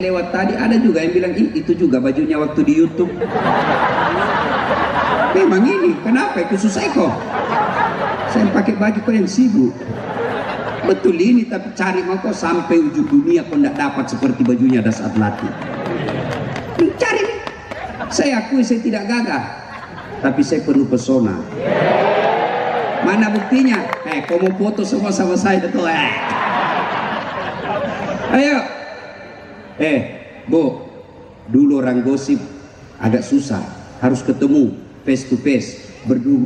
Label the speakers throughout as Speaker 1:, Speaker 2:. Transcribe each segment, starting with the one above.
Speaker 1: Lewat tadi ada juga yang bilang, ih itu juga bajunya waktu di YouTube. Memang ini, kenapa itu susah kok? Saya pakai baju kok yang sibuk. Betul ini, tapi cari mau kok sampai ujung dunia kok tidak dapat seperti bajunya Das Atlati. Cari nih. Saya akui saya tidak gagah, tapi saya penuh pesona. Mana buktinya? Kau mau foto semua sama saya betul? Ayo. Bu, dulu orang gosip agak susah, harus ketemu face to face,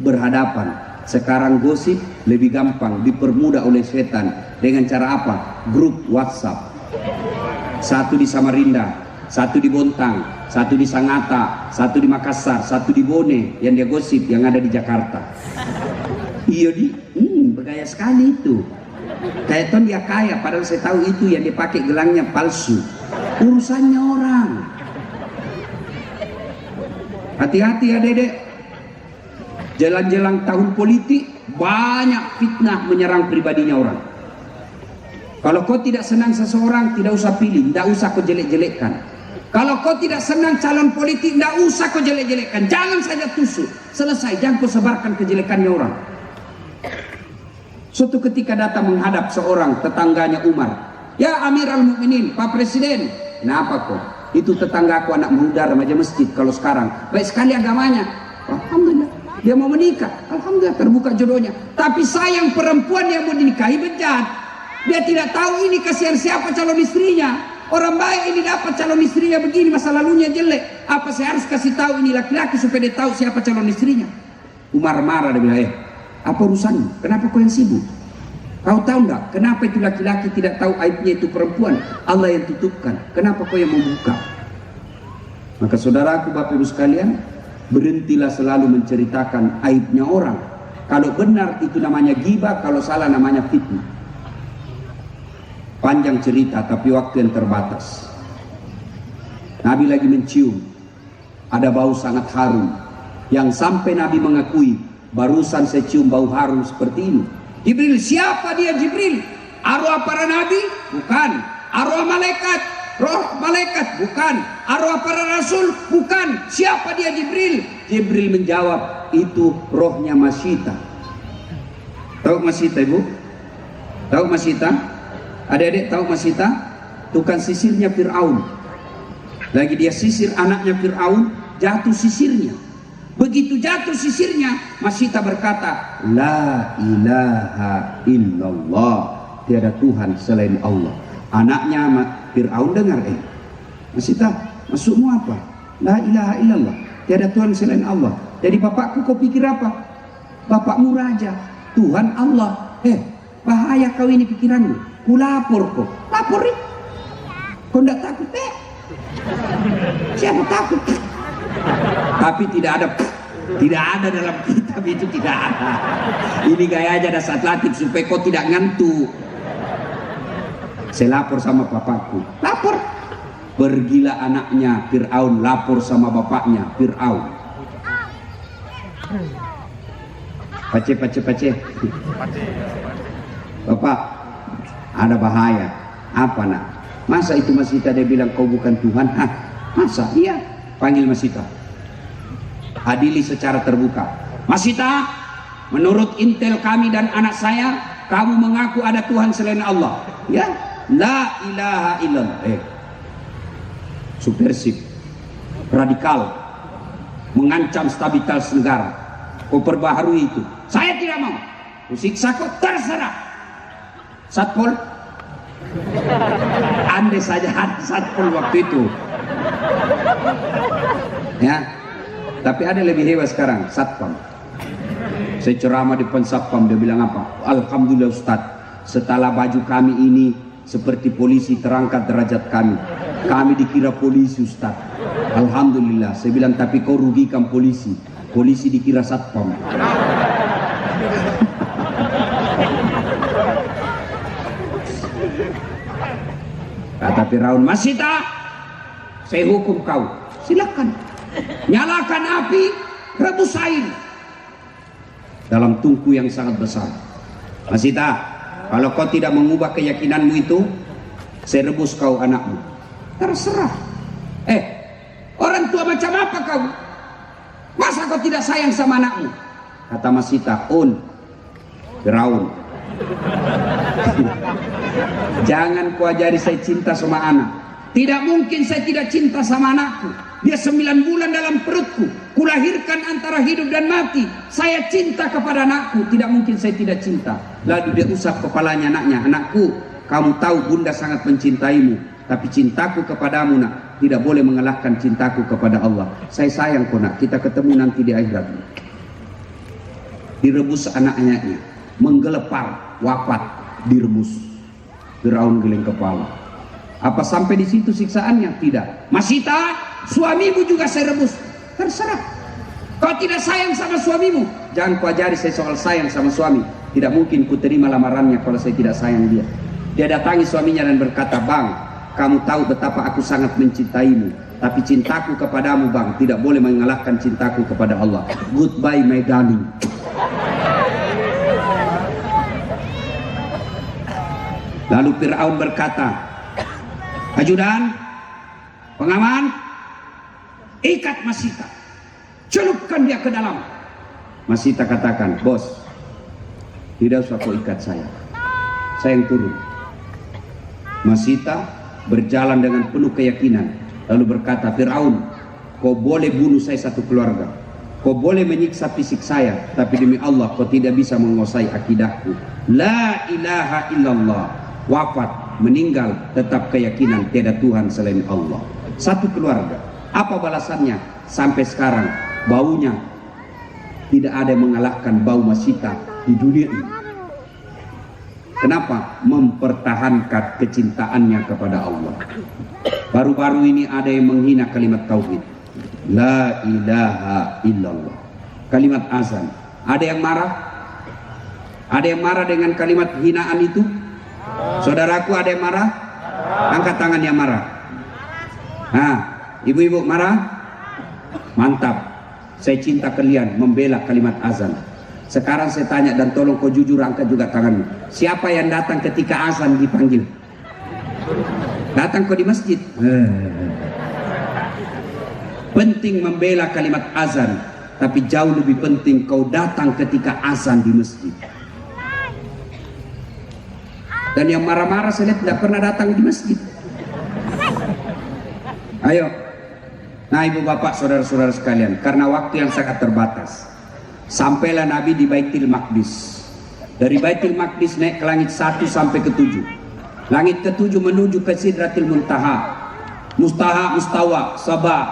Speaker 1: berhadapan. Sekarang gosip lebih gampang, dipermudah oleh setan. Dengan cara apa? Grup WhatsApp. Satu di Samarinda, satu di Bontang, satu di Sangatta, satu di Makassar, satu di Bone, yang dia gosip yang ada di Jakarta. Iya bergaya sekali itu. Kayak ton dia kaya, padahal saya tahu itu yang dipakai gelangnya palsu. Urusannya orang. Hati-hati ya dedek. Jelang-jelang tahun politik banyak fitnah menyerang pribadinya orang. Kalau kau tidak senang seseorang, tidak usah pilih, tidak usah kau jelek-jelekkan. Kalau kau tidak senang calon politik, tidak usah kau jelek-jelekkan. Jangan saja tusuk. Selesai, jangan kau sebarkan kejelekannya orang. Suatu ketika datang menghadap seorang tetangganya Umar. Ya Amirul Mukminin, Pak Presiden. Kenapa kok? Itu tetanggaku anak muda remaja masjid kalau sekarang. Baik sekali agamanya. Alhamdulillah. Dia mau menikah. Alhamdulillah terbuka jodohnya. Tapi sayang perempuan yang mau dinikahi bejat. Dia tidak tahu ini kasihan siapa calon istrinya. Orang baik ini dapat calon istrinya begini, masa lalunya jelek. Apa saya harus kasih tahu ini laki-laki supaya dia tahu siapa calon istrinya? Umar marah, dia bilang, apa urusanmu? Kenapa kau yang sibuk? Kau tahu enggak kenapa itu laki-laki tidak tahu aibnya itu perempuan? Allah yang tutupkan. Kenapa kau yang membuka? Maka saudaraku, Bapak Ibu sekalian, berhentilah selalu menceritakan aibnya orang. Kalau benar itu namanya ghibah, kalau salah namanya fitnah. Panjang cerita tapi waktu yang terbatas. Nabi lagi mencium, ada bau sangat harum yang sampai Nabi mengakui, barusan saya cium bau harum seperti ini. Jibril, siapa dia Jibril? Arwah para nabi? Bukan. Arwah malaikat? Roh malaikat? Bukan. Arwah para rasul? Bukan. Siapa dia Jibril? Jibril menjawab, itu rohnya Masyita. Tahu Masyita, Ibu? Tahu Masyita? Adik-adik tahu Masyita? Tukang sisirnya Fir'aun. Lagi dia sisir anaknya Fir'aun, jatuh sisirnya. Begitu jatuh sisirnya, Masyita berkata, La ilaha illallah, tiada Tuhan selain Allah. Anaknya Fir'aun dengar, Masyita, maksudmu apa? La ilaha illallah, tiada Tuhan selain Allah. Jadi bapakku kau pikir apa? Bapakmu raja, Tuhan Allah. Bahaya kau ini pikiranmu. Ku lapor kau. Lapor nih. Kau tidak takut, Siapa takut? Tapi tidak ada dalam kitab itu, tidak ada. Ini gaya aja Das Atlati supaya kau tidak ngantuk. Saya lapor sama bapakku. Lapor. Pergilah anaknya Fir'aun lapor sama bapaknya Fir'aun. Pace. Bapak, ada bahaya. Apa nak? Masa itu Masyita dia bilang kau bukan Tuhan? Masa? Iya. Panggil Masyita. Adili secara terbuka. Masyita, menurut intel kami dan anak saya, kamu mengaku ada Tuhan selain Allah. Ya, la ilaha illallah. Subversif, radikal, mengancam stabilitas negara. Kau perbaharui itu. Saya tidak mau. Kusiksa kau, terserah. Satpol. Andai saja ada Satpol waktu itu. Ya. Tapi ada lebih hebat sekarang, Satpam. Saya ceramah di depan Satpam, dia bilang apa? Alhamdulillah Ustaz, setelah baju kami ini seperti polisi, terangkat derajat kami. Kami dikira polisi Ustaz. Alhamdulillah. Saya bilang, tapi kau rugikan polisi. Polisi dikira Satpam. Kata Firaun, Masyita, saya hukum kau. Silakan. Nyalakan api, rebus air dalam tungku yang sangat besar. Masyita, kalau kau tidak mengubah keyakinanmu itu, saya rebus kau anakmu. Terserah. Orang tua macam apa kau? Masa kau tidak sayang sama anakmu? Kata Masita, Firaun. Jangan kau ajari saya cinta sama anak. Tidak mungkin saya tidak cinta sama anakku. Dia 9 bulan dalam perutku. Kulahirkan antara hidup dan mati. Saya cinta kepada anakku. Tidak mungkin saya tidak cinta. Lalu dia usap kepalanya anaknya. Anakku, kamu tahu bunda sangat mencintaimu. Tapi cintaku kepadamu nak, tidak boleh mengalahkan cintaku kepada Allah. Saya sayang kau nak, kita ketemu nanti di akhirat. Direbus anaknya, menggelepar, wafat, direbus. Firaun geleng kepala. Apa sampai di situ siksaannya? Tidak. Masita, suamimu juga saya rebus. Terserah. Kau tidak sayang sama suamimu, jangan kau ajari saya soal sayang sama suami. Tidak mungkin ku terima lamarannya kalau saya tidak sayang dia. Dia datangi suaminya dan berkata, Bang, kamu tahu betapa aku sangat mencintaimu, tapi cintaku kepadamu bang tidak boleh mengalahkan cintaku kepada Allah. Goodbye my darling. Lalu Firaun berkata, ajudan, pengaman, ikat Masita, celupkan dia ke dalam. Masita katakan, bos, tidak usah kau ikat saya yang turun. Masita berjalan dengan penuh keyakinan, lalu berkata, Firaun, kau boleh bunuh saya satu keluarga, kau boleh menyiksa fisik saya, tapi demi Allah kau tidak bisa menguasai akidahku. La ilaha illallah. Wafat, meninggal, tetap keyakinan tiada Tuhan selain Allah. Satu keluarga. Apa balasannya? Sampai sekarang baunya tidak ada yang mengalahkan bau Masita di dunia ini. Kenapa? Mempertahankan kecintaannya kepada Allah. Baru-baru ini ada yang menghina kalimat tauhid, la ilaha illallah, kalimat azan. Ada yang marah? Ada yang marah dengan kalimat hinaan itu? Saudaraku, ada yang marah? Angkat tangan yang marah. Nah, ibu-ibu marah? Mantap. Saya cinta kalian membela kalimat azan. Sekarang saya tanya dan tolong kau jujur, angkat juga tanganmu. Siapa yang datang ketika azan dipanggil? Datang kau di masjid? Penting membela kalimat azan, tapi jauh lebih penting kau datang ketika azan di masjid. Dan yang marah-marah saya lihat tidak pernah datang di masjid. Ayo. Nah ibu bapak saudara-saudara sekalian, karena waktu yang sangat terbatas, sampailah Nabi di Baitul Maqdis. Dari Baitul Maqdis naik ke langit 1 sampai ke 7. Langit ke-7 menuju ke Sidratil Muntaha, Mustawa, Sabah,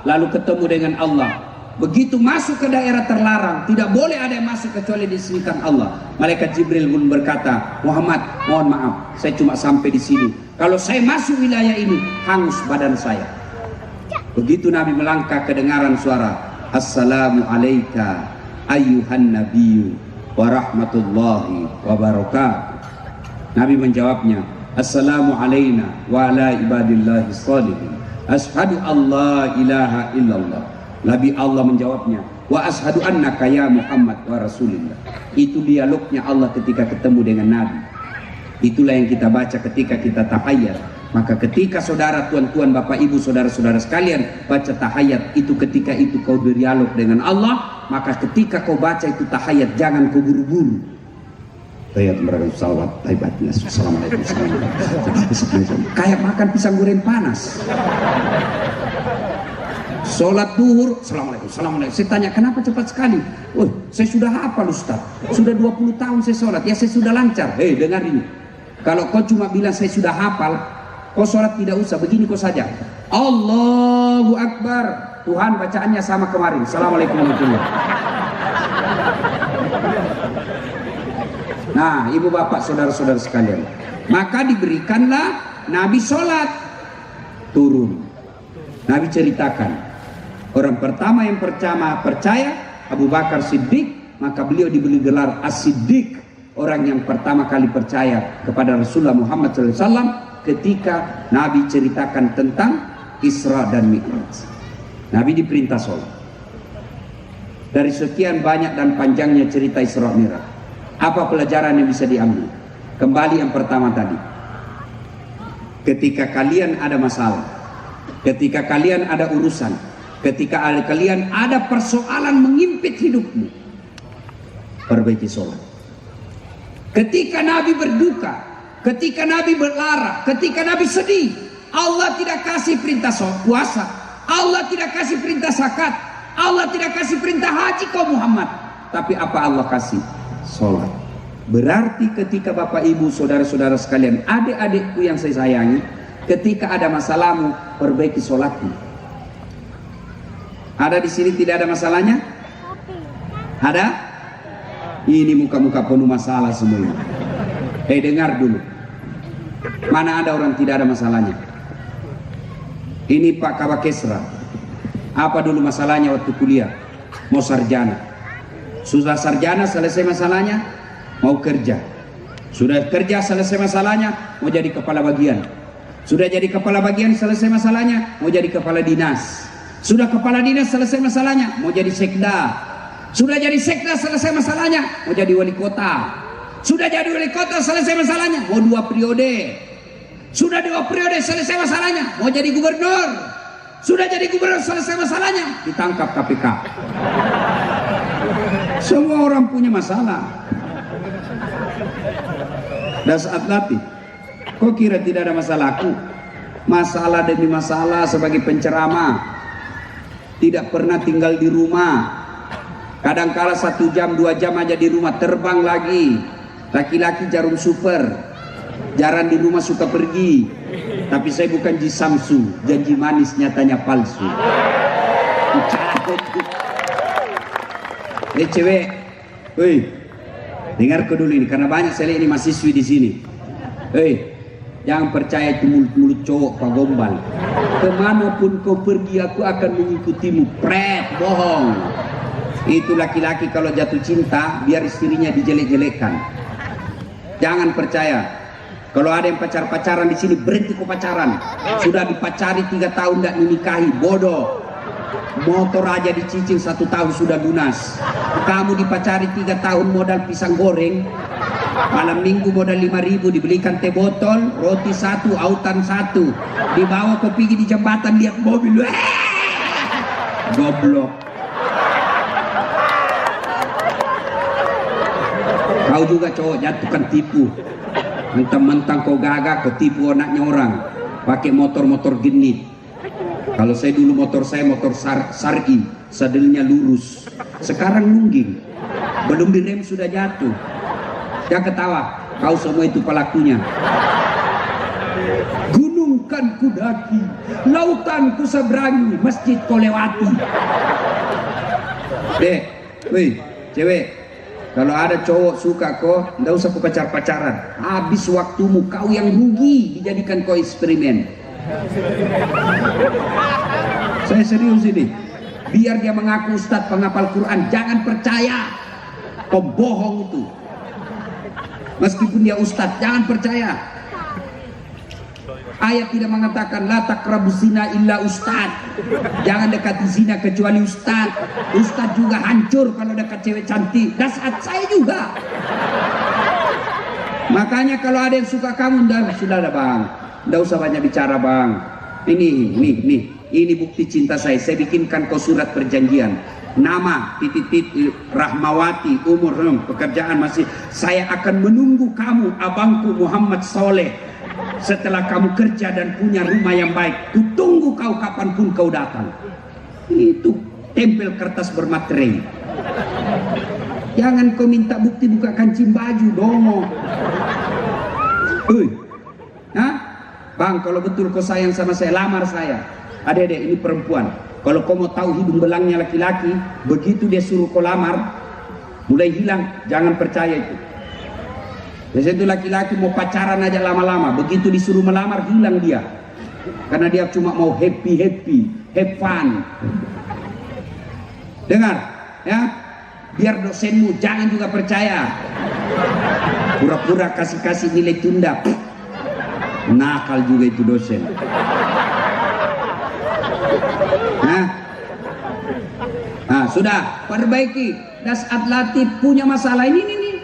Speaker 1: lalu ketemu dengan Allah. Begitu masuk ke daerah terlarang, tidak boleh ada yang masuk kecuali diizinkan Allah. Malaikat Jibril pun berkata, Muhammad, mohon maaf, saya cuma sampai di sini. Kalau saya masuk wilayah ini, hangus badan saya. Begitu Nabi melangkah, kedengaran suara, Assalamu alayka ayyuhan nabiyyu wa rahmatullahi wa barakatuh. Nabi menjawabnya, Assalamu alayna wa ala ibadillahi shalihin, ashhadu an la ilaha illallah. Nabi Allah menjawabnya, wa ashhadu annaka ya Muhammad wa rasulillah. Itu dialognya Allah ketika ketemu dengan Nabi. Itulah yang kita baca ketika kita tahayat. Maka ketika saudara, tuan-tuan, bapak, ibu, saudara-saudara sekalian baca tahayat, itu ketika itu kau berdialog dengan Allah. Maka ketika kau baca itu tahayat, jangan kau buru-buru. Tahiyat mereka salawat, taibatnya, assalamualaikum, kayak makan pisang goreng panas. Sholat duhur, assalamualaikum. Saya tanya, kenapa cepat sekali? Oh, saya sudah hafal Ustaz. Sudah 20 tahun saya sholat. Ya saya sudah lancar. Dengar ini. Kalau kau cuma bilang saya sudah hafal, kau sholat tidak usah. Begini kau saja. Allahu Akbar. Tuhan bacaannya sama kemarin. Assalamualaikum warahmatullahi wabarakatuh. Nah, ibu bapak saudara-saudara sekalian. Maka diberikanlah Nabi sholat. Turun. Nabi ceritakan. Orang pertama yang percaya Abu Bakar Siddiq, maka beliau diberi gelar As-Siddiq, orang yang pertama kali percaya kepada Rasulullah Muhammad SAW ketika Nabi ceritakan tentang Isra dan Mi'raj. Nabi diperintah sholat. Dari sekian banyak dan panjangnya cerita Isra Mi'raj, apa pelajaran yang bisa diambil? Kembali yang pertama tadi, ketika kalian ada masalah, ketika kalian ada urusan, ketika kalian ada persoalan mengimpit hidupmu, perbaiki sholat. Ketika Nabi berduka, ketika Nabi berlara, ketika Nabi sedih, Allah tidak kasih perintah puasa, Allah tidak kasih perintah zakat, Allah tidak kasih perintah haji kau Muhammad, tapi apa Allah kasih? Sholat. Berarti ketika Bapak Ibu saudara-saudara sekalian, adik-adikku yang saya sayangi, ketika ada masalahmu, perbaiki sholatmu. Ada di sini tidak ada masalahnya? Ada? Ini muka-muka penuh masalah semuanya. Dengar dulu. Mana ada orang tidak ada masalahnya? Ini Pak Kabakesra. Apa dulu masalahnya waktu kuliah? Mau sarjana. Sudah sarjana selesai masalahnya, mau kerja. Sudah kerja selesai masalahnya, mau jadi kepala bagian. Sudah jadi kepala bagian selesai masalahnya, mau jadi kepala dinas. Sudah kepala dinas selesai masalahnya, mau jadi sekda. Sudah jadi sekda selesai masalahnya, mau jadi wali kota. Sudah jadi wali kota selesai masalahnya, mau 2 periode. Sudah 2 periode selesai masalahnya, mau jadi gubernur. Sudah jadi gubernur selesai masalahnya, ditangkap KPK. Semua orang punya masalah. Dan saat latih, kok kira tidak ada masalahku? Masalah demi masalah sebagai penceramah. Tidak pernah tinggal di rumah. Kadangkala 1 jam 2 jam aja di rumah, terbang lagi. Laki-laki jarum super, jarang di rumah suka pergi. Tapi saya bukan Jisamsu, janji manis nyatanya palsu. Cewek, woi, dengar ke dulu ini, karena banyak saya lihat ini mahasiswi di sini. Jangan percaya itu mulut-mulut cowok Pak Gombal. Kemanapun kau pergi, aku akan mengikutimu. Pret, bohong. Itu laki-laki kalau jatuh cinta, biar istrinya dijelek-jelekkan. Jangan percaya. Kalau ada yang pacaran di sini, berhenti kau pacaran. Sudah dipacari 3 tahun tidak dinikahi, bodoh. Motor aja dicicil 1 tahun sudah lunas. Kamu dipacari 3 tahun modal pisang goreng, malam minggu modal 5.000, dibelikan teh botol, roti 1, autan 1, dibawa ke pergi di jembatan lihat mobil. Goblok. Kau juga cowok jatuhkan tipu. Mentang-mentang kau gagah, kau tipu anaknya orang pakai motor-motor genit. Kalau saya dulu motor Sari, sadelnya lurus. Sekarang nungging, belum direm sudah jatuh. Jangan ketawa, kau semua itu pelakunya. Gunung kan ku daki, lautan ku seberangi, masjid kau lewati. Wih, cewek, kalau ada cowok suka kau, nggak usah kau pacaran. Habis waktumu, kau yang rugi dijadikan kau eksperimen. Saya serius ini. Biar dia mengaku ustadz penghafal Quran, jangan percaya. Pembohong itu. Meskipun dia ustadz, jangan percaya. Ayat tidak mengatakan la taqrabuz zina illa ustadz. Jangan dekati zina kecuali ustadz. Ustadz juga hancur kalau dekat cewek cantik. Dan saat saya juga. Makanya kalau ada yang suka kamu, sudah ada bang. Nggak usah banyak bicara bang. Ini bukti cinta saya. Saya bikinkan kau surat perjanjian. Nama titik Rahmawati, umur, pekerjaan masih. Saya akan menunggu kamu, abangku Muhammad Soleh. Setelah kamu kerja dan punya rumah yang baik, kutunggu kau kapanpun kau datang. Itu tempel kertas bermaterai. Jangan kau minta bukti buka kancing baju, dongo. Bang, kalau betul kau sayang sama saya, lamar saya. Adek-adek, ini perempuan. Kalau kau mau tahu hidung belangnya laki-laki, begitu dia suruh kau lamar, mulai hilang. Jangan percaya itu. Biasanya itu laki-laki mau pacaran aja lama-lama, begitu disuruh melamar hilang dia. Karena dia cuma mau happy, have fun. Dengar, ya. Biar dosenmu jangan juga percaya. Pura-pura kasih nilai tunda. Nakal juga itu dosen. Nah, sudah perbaiki. Dan saat latih punya masalah ini.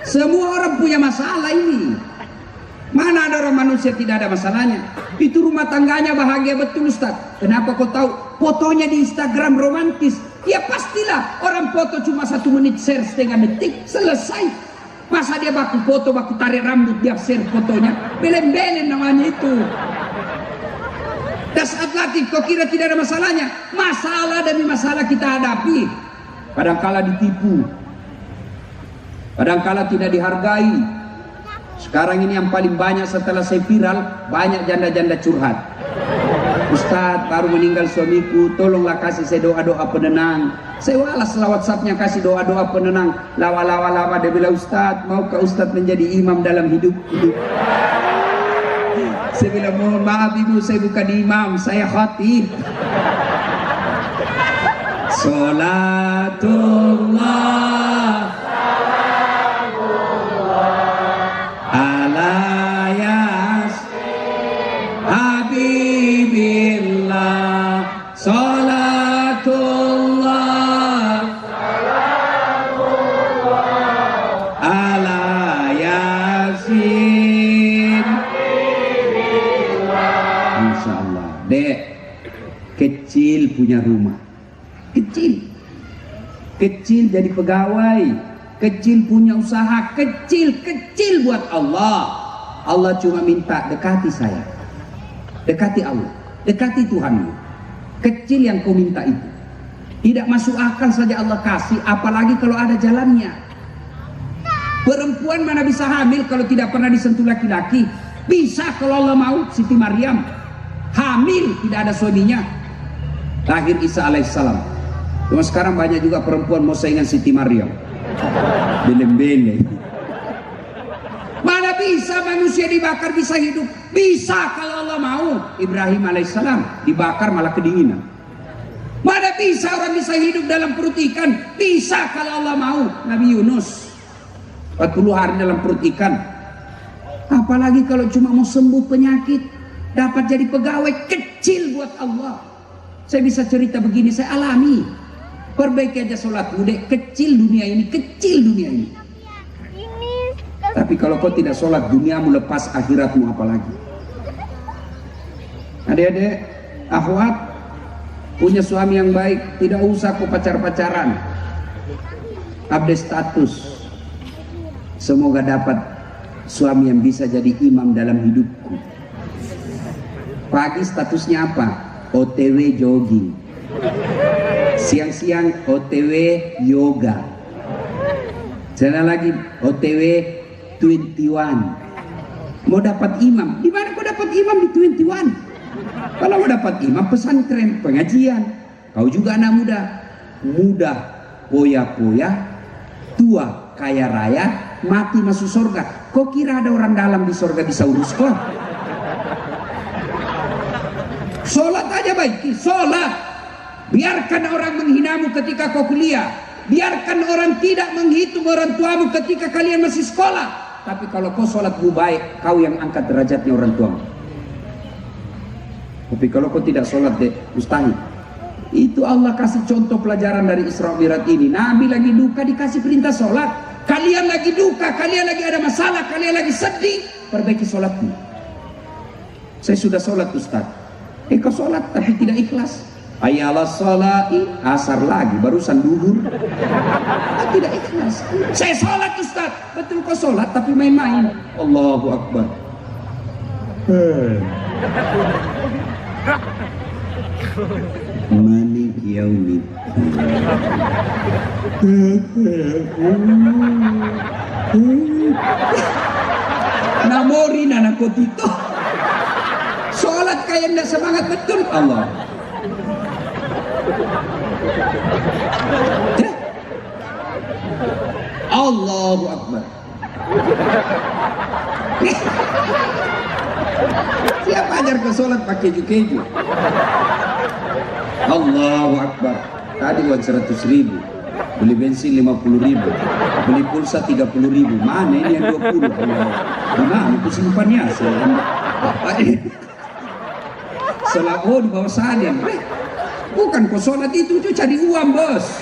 Speaker 1: Semua orang punya masalah ini. Mana ada orang manusia tidak ada masalahnya? Itu rumah tangganya bahagia betul Ustaz. Kenapa kau tahu? Fotonya di Instagram romantis. Ya pastilah orang foto cuma 1 menit share setengah detik selesai. Masa dia baku foto, baku tarik rambut dia share fotonya? Belen-belen namanya itu. Dan saat latih kau kira tidak ada masalahnya? Masalah demi masalah kita hadapi. Kadangkala ditipu, kadangkala tidak dihargai. Sekarang ini yang paling banyak setelah saya viral, banyak janda-janda curhat. Ustadz, baru meninggal suamiku, tolonglah kasih saya doa-doa penenang. Saya walas lah WhatsAppnya, kasih doa-doa penenang. Lawa. Dia bilang, Ustadz, maukah Ustadz menjadi imam dalam hidup? Saya bilang, mohon maaf ibu, saya bukan imam, saya khatib. Salatullah ala yasin habibillah. Salatullah ala yasin habibillah. Insyaallah. Dek, kecil punya rumah, kecil jadi pegawai, kecil punya usaha, kecil buat Allah. Allah cuma minta dekati saya, dekati Allah, dekati Tuhanmu. Kecil yang kau minta itu tidak masuk akal saja Allah kasih, apalagi kalau ada jalannya. Perempuan mana bisa hamil kalau tidak pernah disentuh laki-laki? Bisa kalau Allah mau. Siti Maryam hamil tidak ada suaminya, lahir Isa alaihissalam. Cuma sekarang banyak juga perempuan mau saingan Siti Maryam. Belem-belem. Mana bisa manusia dibakar bisa hidup? Bisa kalau Allah mau. Ibrahim alaihissalam dibakar malah kedinginan. Mana bisa orang bisa hidup dalam perut ikan? Bisa kalau Allah mau. Nabi Yunus 40 hari dalam perut ikan. Apalagi kalau cuma mau sembuh penyakit, dapat jadi pegawai, kecil buat Allah. Saya bisa cerita begini, saya alami. Perbaiki aja sholatmu, dek. Kecil dunia ini, kecil dunia ini. Tapi kalau kau tidak sholat, duniamu lepas, akhiratmu apalagi. Adik-adik, akhwat, punya suami yang baik, tidak usah kau pacar-pacaran. Update status. Semoga dapat suami yang bisa jadi imam dalam hidupku. Pagi statusnya apa? OTW jogging. Siang-siang OTW yoga. Jalan lagi OTW 21. Mau dapat imam, di mana kau dapat imam di 21? Kalau mau dapat imam pesantren, pengajian. Kau juga anak muda, muda poya-poya, tua kaya raya, mati masuk surga. Kau kira ada orang dalam di surga bisa urus kau? Sholat aja baiki, sholat. Biarkan orang menghinamu ketika kau kuliah. Biarkan orang tidak menghitung orang tuamu ketika kalian masih sekolah. Tapi kalau kau sholatmu baik, kau yang angkat derajatnya orang tuamu. Tapi kalau kau tidak sholat, deh, mustahil. Itu Allah kasih contoh pelajaran dari Isra Mi'raj ini. Nabi lagi duka dikasih perintah sholat. Kalian lagi duka, kalian lagi ada masalah, kalian lagi sedih, perbaiki sholatmu. Saya sudah sholat Ustaz. Kau sholat tapi tidak ikhlas. Ayalah sholai, asar lagi, barusan duhur. Tidak ikhlas. Saya sholat Ustaz. Betul kau sholat tapi main-main. Allahu Akbar. Malik yaumid. Namori nana kotito. Sholat kayak ndak semangat betul Allah. Allahu Akbar. Siapa ajar ke sholat pakai keju? Allahu Akbar. Tadi uang 100.000, beli bensin 50.000, beli pulsa 30.000. Mana ini yang 20? Allah. Gimana itu simpannya? Salah di bawah sadar. Bukan kau sholat itu cari uang bos.